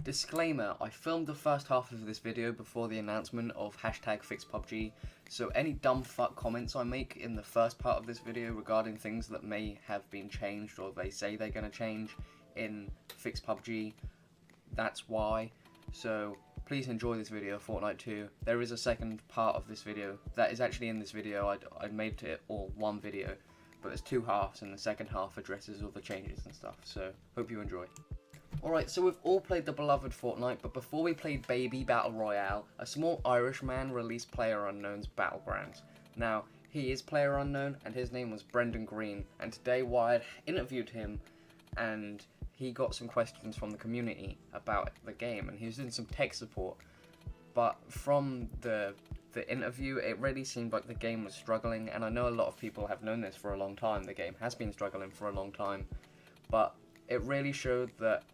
Disclaimer, I filmed the first half of this video before the announcement of #FIXPUBG, so any dumb fuck comments I make in the first part of this video regarding things that may have been changed or they say they're going to change in FIXPUBG, that's why. So please enjoy this video, Fortnite 2. There is a second part of this video that is actually in this video. I made it all one video, but there's two halves and the second half addresses all the changes and stuff, so hope you enjoy. Alright, so we've all played the beloved Fortnite, but before we played Baby Battle Royale, a small Irish man released PlayerUnknown's Battlegrounds. Now, he is PlayerUnknown, and his name was Brendan Green, and today Wired interviewed him, and he got some questions from the community about the game, and he was doing some tech support. But from the interview, it really seemed like the game was struggling, and I know a lot of people have known this for a long time. The game has been struggling for a long time, but it really showed that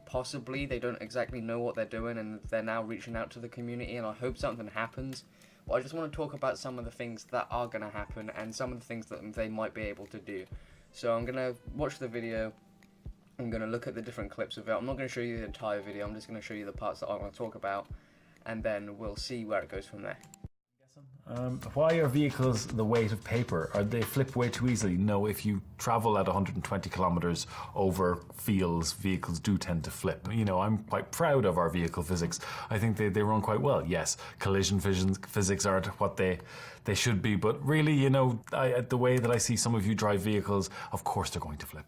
possibly they don't exactly know what they're doing, and they're now reaching out to the community, and I hope something happens. But I just want to talk about some of the things that are going to happen and some of the things that they might be able to do. So I'm going to watch the video, I'm going to look at the different clips of it. I'm not going to show you the entire video, I'm just going to show you the parts that I want to talk about, and then we'll see where it goes from there. Why are vehicles the weight of paper? Are they flip way too easily? No, if you travel at 120 kilometers over fields, vehicles do tend to flip. You know, I'm quite proud of our vehicle physics. I think they run quite well. Yes, collision physics aren't what they should be, but really, you know, the way that I see some of you drive vehicles, of course they're going to flip.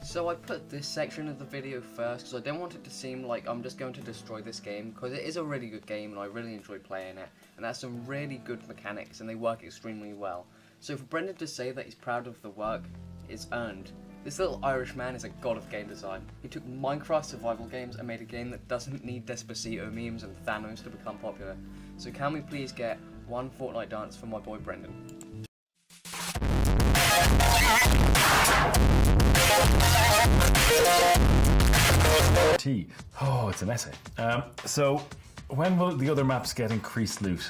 So I put this section of the video first because I don't want it to seem like I'm just going to destroy this game, because it is a really good game and I really enjoy playing it, and that's some really good mechanics and they work extremely well. So for Brendan to say that he's proud of the work is earned. This little Irish man is a god of game design. He took Minecraft survival games and made a game that doesn't need Despacito memes and Thanos to become popular. So can we please get one Fortnite dance for my boy Brendan? Oh, it's an essay. So, when will the other maps get increased loot?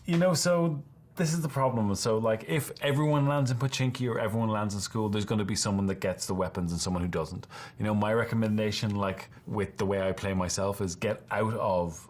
You know, so this is the problem. So, like, if everyone lands in Pochinki or everyone lands in school, there's going to be someone that gets the weapons and someone who doesn't. You know, my recommendation, like, with the way I play myself, is get out of,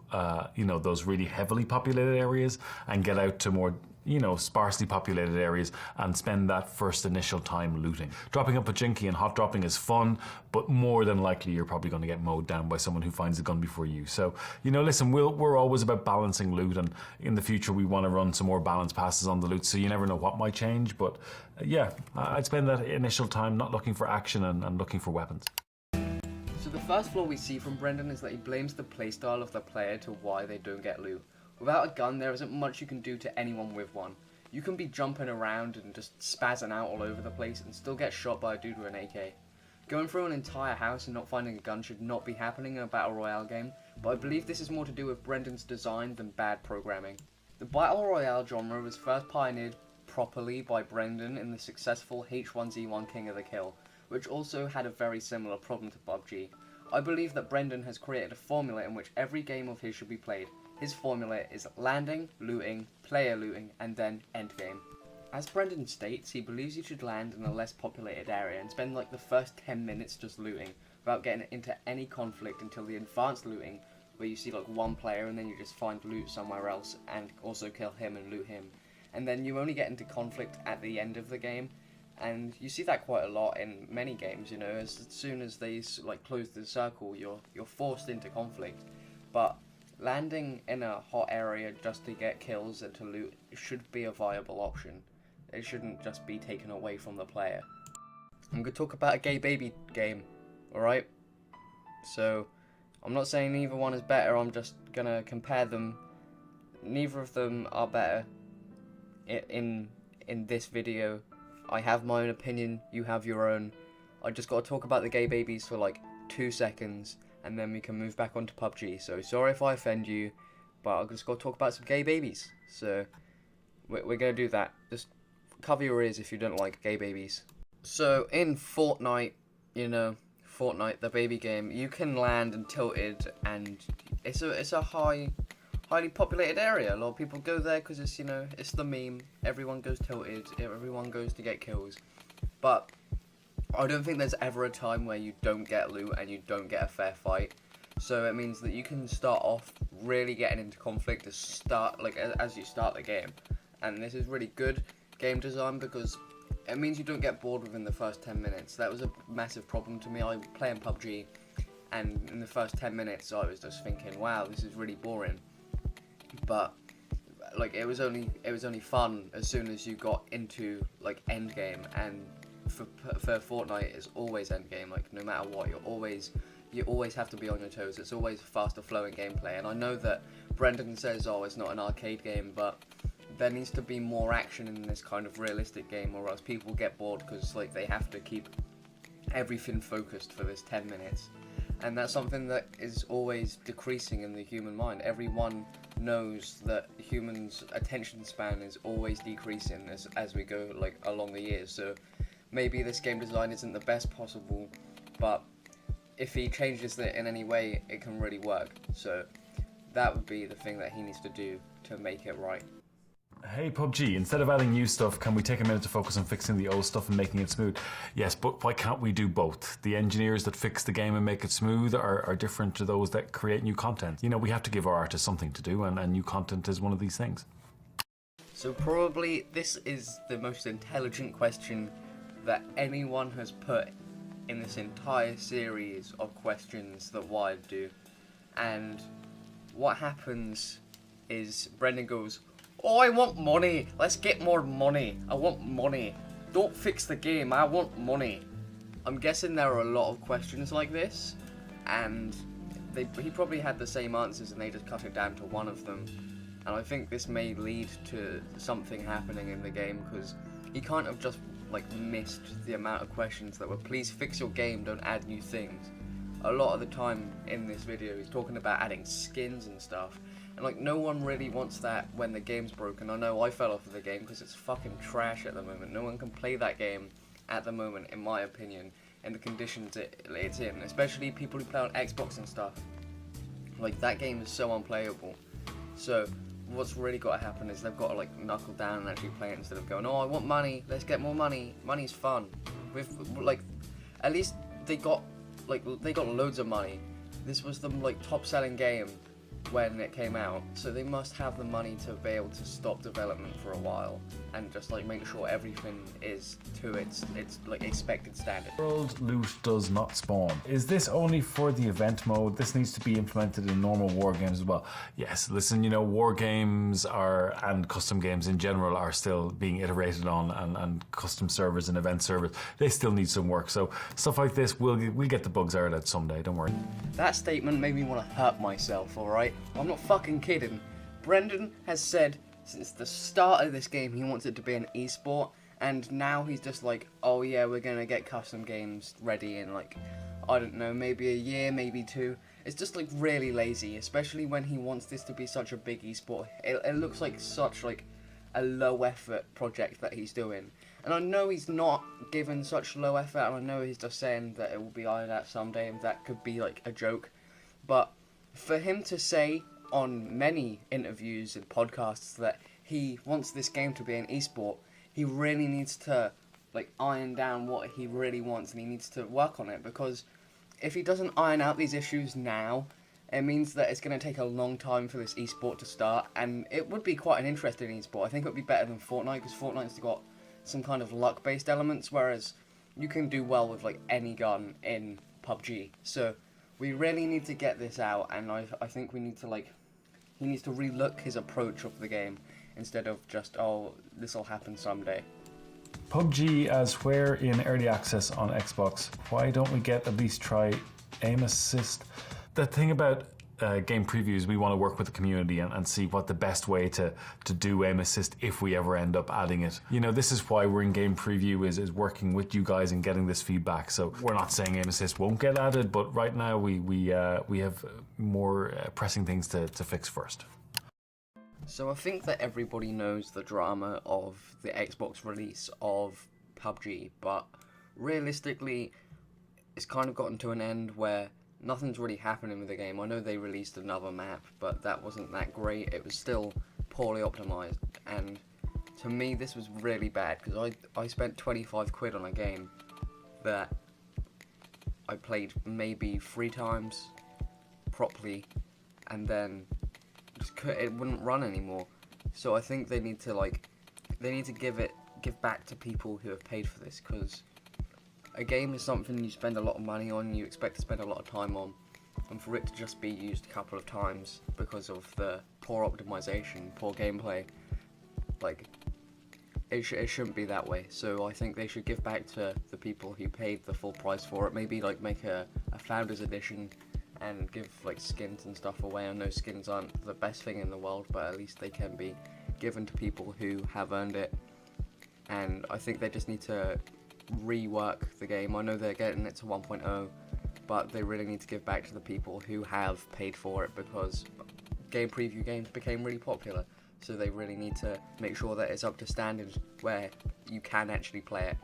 you know, those really heavily populated areas and get out to more, you know, sparsely populated areas and spend that first initial time looting. Dropping up Pochinki and hot dropping is fun, but more than likely you're probably going to get mowed down by someone who finds a gun before you. So, you know, listen, we're always about balancing loot, and in the future we want to run some more balance passes on the loot, so you never know what might change, but yeah, I'd spend that initial time not looking for action and looking for weapons. So the first flaw we see from Brendan is that he blames the playstyle of the player to why they don't get loot. Without a gun, there isn't much you can do to anyone with one. You can be jumping around and just spazzing out all over the place and still get shot by a dude with an AK. Going through an entire house and not finding a gun should not be happening in a Battle Royale game, but I believe this is more to do with Brendan's design than bad programming. The Battle Royale genre was first pioneered properly by Brendan in the successful H1Z1 King of the Kill, which also had a very similar problem to PUBG. I believe that Brendan has created a formula in which every game of his should be played. His formula is landing, looting, player looting, and then endgame. As Brendan states, he believes you should land in a less populated area and spend like the first 10 minutes just looting, without getting into any conflict until the advanced looting, where you see like one player and then you just find loot somewhere else and also kill him and loot him. And then you only get into conflict at the end of the game, and you see that quite a lot in many games, you know, as soon as they like close the circle, you're forced into conflict. But landing in a hot area just to get kills and to loot should be a viable option. It shouldn't just be taken away from the player. I'm going to talk about a gay baby game, alright? So, I'm not saying either one is better, I'm just going to compare them. Neither of them are better in this video. I have my own opinion, you have your own. I just got to talk about the gay babies for like 2 seconds, and then we can move back onto PUBG. So sorry if I offend you, but I've just got to talk about some gay babies. So we're going to do that. Just cover your ears if you don't like gay babies. So in Fortnite, you know, Fortnite, the baby game, you can land and tilted, and it's a highly populated area. A lot of people go there because it's, you know, it's the meme. Everyone goes tilted, everyone goes to get kills. But I don't think there's ever a time where you don't get loot and you don't get a fair fight. So it means that you can start off really getting into conflict as you start the game. And this is really good game design because it means you don't get bored within the first 10 minutes. That was a massive problem to me. I play in PUBG, and in the first 10 minutes I was just thinking, wow, this is really boring. But like it was only fun as soon as you got into like end game, and for Fortnite it's always end game. Like no matter what, you always have to be on your toes. It's always faster flowing gameplay. And I know that Brendan says, oh, it's not an arcade game, but there needs to be more action in this kind of realistic game, or else people get bored because like they have to keep everything focused for this 10 minutes. And that's something that is always decreasing in the human mind. Everyone knows that humans' attention span is always decreasing as we go like along the years. So maybe this game design isn't the best possible, but if he changes it in any way, it can really work. So that would be the thing that he needs to do to make it right. Hey PUBG, instead of adding new stuff, can we take a minute to focus on fixing the old stuff and making it smooth? Yes, but why can't we do both? The engineers that fix the game and make it smooth are different to those that create new content. You know, we have to give our artists something to do, and new content is one of these things. So probably this is the most intelligent question that anyone has put in this entire series of questions that Wired do. And what happens is Brendan goes, oh, I want money. Let's get more money. I want money. Don't fix the game. I want money. I'm guessing there are a lot of questions like this, and he probably had the same answers and they just cut it down to one of them. And I think this may lead to something happening in the game, because he can't have just like missed the amount of questions that were, please fix your game, don't add new things. A lot of the time in this video he's talking about adding skins and stuff, and like no one really wants that when the game's broken. I know I fell off of the game because it's fucking trash at the moment. No one can play that game at the moment, in my opinion, in the conditions it's in, especially people who play on Xbox and stuff. Like that game is so unplayable. So what's really got to happen is they've got to like knuckle down and actually play it instead of going, oh, I want money, let's get more money. Money's fun. With like, at least they got loads of money. This was the like top selling game when it came out, so they must have the money to be able to stop development for a while and just like make sure everything is to its like expected standard. World loot does not spawn. Is this only for the event mode? This needs to be implemented in normal war games as well. Yes, listen, you know, war games and custom games in general are still being iterated on, and custom servers and event servers, they still need some work. So stuff like this, we'll get the bugs aired out someday, don't worry. That statement made me want to hurt myself, alright? I'm not fucking kidding. Brendan has said since the start of this game he wants it to be an esport, and now he's just like, oh yeah, we're gonna get custom games ready in like, I don't know, maybe a year, maybe two. It's just like really lazy, especially when he wants this to be such a big esport. It looks like such like a low effort project that he's doing. And I know he's not given such low effort, and I know he's just saying that it will be ironed out someday, and that could be like a joke. But for him to say on many interviews and podcasts that he wants this game to be an esport, he really needs to like iron down what he really wants, and he needs to work on it, because if he doesn't iron out these issues now, it means that it's going to take a long time for this esport to start. And it would be quite an interesting esport. I think it would be better than Fortnite, because Fortnite's got some kind of luck based elements, whereas you can do well with like any gun in PUBG. So we really need to get this out, and I think we need to like, he needs to relook his approach of the game instead of just, oh, this will happen someday. PUBG as where in early access on Xbox, why don't we get at least try aim assist? The thing about game previews, we want to work with the community and see what the best way to do aim assist if we ever end up adding it. You know, this is why we're in game preview, is working with you guys and getting this feedback. So we're not saying aim assist won't get added, but right now we have more pressing things to fix first. So I think that everybody knows the drama of the Xbox release of PUBG, but realistically it's kind of gotten to an end where nothing's really happening with the game. I know they released another map, but that wasn't that great. It was still poorly optimized, and to me this was really bad, because I spent 25 quid on a game that I played maybe 3 times properly, and then it wouldn't run anymore. So I think they need to give back to people who have paid for this, because a game is something you spend a lot of money on, you expect to spend a lot of time on, and for it to just be used a couple of times because of the poor optimization, poor gameplay, like, it shouldn't be that way. So I think they should give back to the people who paid the full price for it. Maybe like make a Founders Edition and give like skins and stuff away. I know skins aren't the best thing in the world, but at least they can be given to people who have earned it. And I think they just need to rework the game. I know they're getting it to 1.0, but they really need to give back to the people who have paid for it, because game preview games became really popular. So they really need to make sure that it's up to standard where you can actually play it,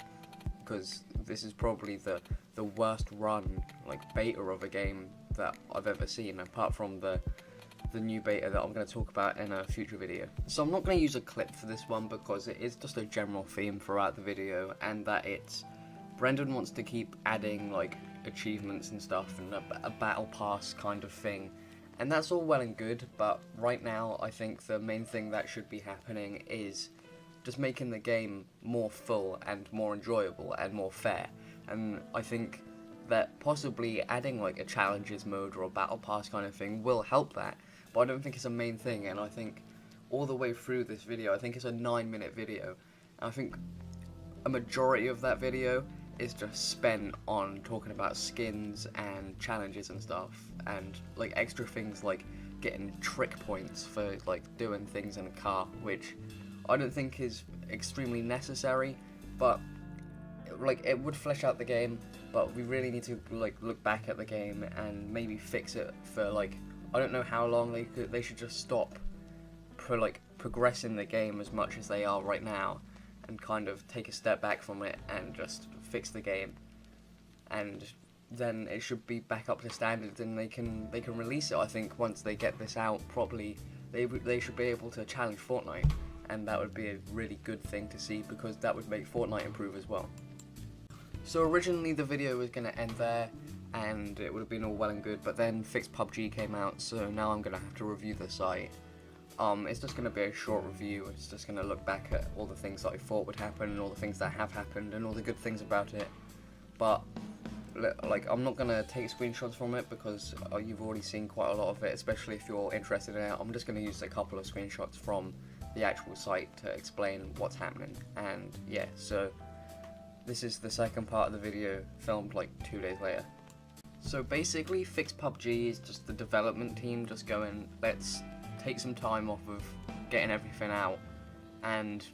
because this is probably the worst run like beta of a game that I've ever seen, apart from the new beta that I'm going to talk about in a future video. So I'm not going to use a clip for this one, because it is just a general theme throughout the video, and that it's Brendan wants to keep adding like achievements and stuff and a battle pass kind of thing. And that's all well and good, but right now I think the main thing that should be happening is just making the game more full and more enjoyable and more fair. And I think that possibly adding like a challenges mode or a battle pass kind of thing will help that, but I don't think it's a main thing. And I think all the way through this video, I think it's a 9-minute video, and I think a majority of that video is just spent on talking about skins and challenges and stuff, and like extra things like getting trick points for like doing things in a car, which I don't think is extremely necessary, but like it would flesh out the game. But we really need to like look back at the game and maybe fix it for like, I don't know how long. They should just stop progressing the game as much as they are right now, and kind of take a step back from it and just fix the game, and then it should be back up to standard, and they can release it. I think once they get this out properly, they should be able to challenge Fortnite, and that would be a really good thing to see, because that would make Fortnite improve as well. So originally the video was going to end there, and it would have been all well and good, but then FIXPUBG came out, so now I'm going to have to review the site. It's just going to be a short review. It's just going to look back at all the things that I thought would happen, and all the things that have happened, and all the good things about it. But like, I'm not going to take screenshots from it, because you've already seen quite a lot of it, especially if you're interested in it. I'm just going to use a couple of screenshots from the actual site to explain what's happening. And yeah, so this is the second part of the video, filmed like 2 days later. So basically, FIXPUBG is just the development team just going, let's take some time off of getting everything out and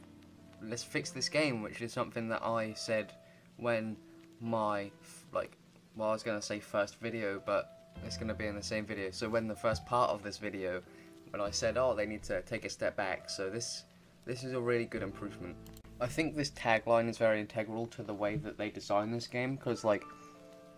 let's fix this game, which is something that I said when my I was gonna say first video, but it's gonna be in the same video. So when the first part of this video, when I said, oh, they need to take a step back, so this is a really good improvement. I think this tagline is very integral to the way that they design this game, because like,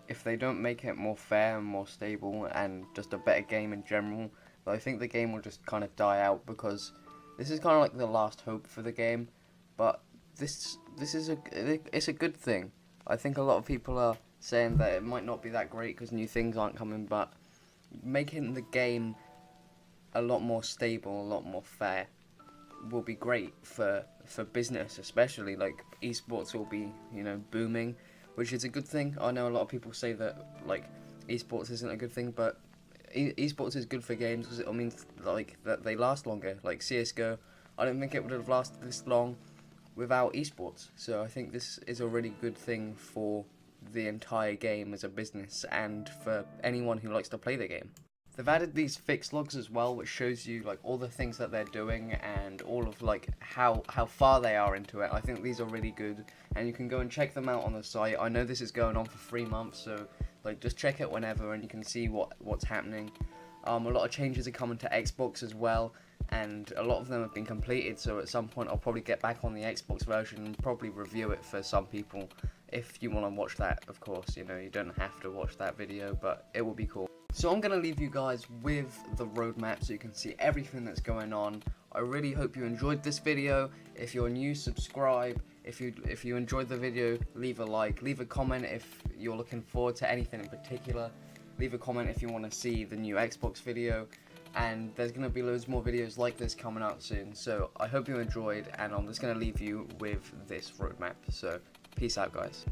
if they don't make it more fair and more stable and just a better game in general, I think the game will just kind of die out, because this is kind of like the last hope for the game. But this is it's a good thing. I think a lot of people are saying that it might not be that great because new things aren't coming, but making the game a lot more stable, a lot more fair will be great for business, especially like esports will be, you know, booming, which is a good thing. I know a lot of people say that like esports isn't a good thing, but esports is good for games because it means like that they last longer. Like CS:GO, I don't think it would have lasted this long without esports. So I think this is a really good thing for the entire game as a business and for anyone who likes to play the game. They've added these fix logs as well, which shows you like all the things that they're doing and all of like how far they are into it. I think these are really good, and you can go and check them out on the site. I know this is going on for 3 months, so like just check it whenever and you can see what's happening. A lot of changes are coming to Xbox as well, and a lot of them have been completed, so at some point I'll probably get back on the Xbox version and probably review it for some people. If you want to watch that, of course, you know, you don't have to watch that video, but it will be cool. So I'm going to leave you guys with the roadmap so you can see everything that's going on. I really hope you enjoyed this video. If you're new, subscribe. If you enjoyed the video, leave a like, leave a comment if you're looking forward to anything in particular. Leave a comment if you want to see the new Xbox video, and there's going to be loads more videos like this coming out soon. So I hope you enjoyed, and I'm just going to leave you with this roadmap. So peace out, guys.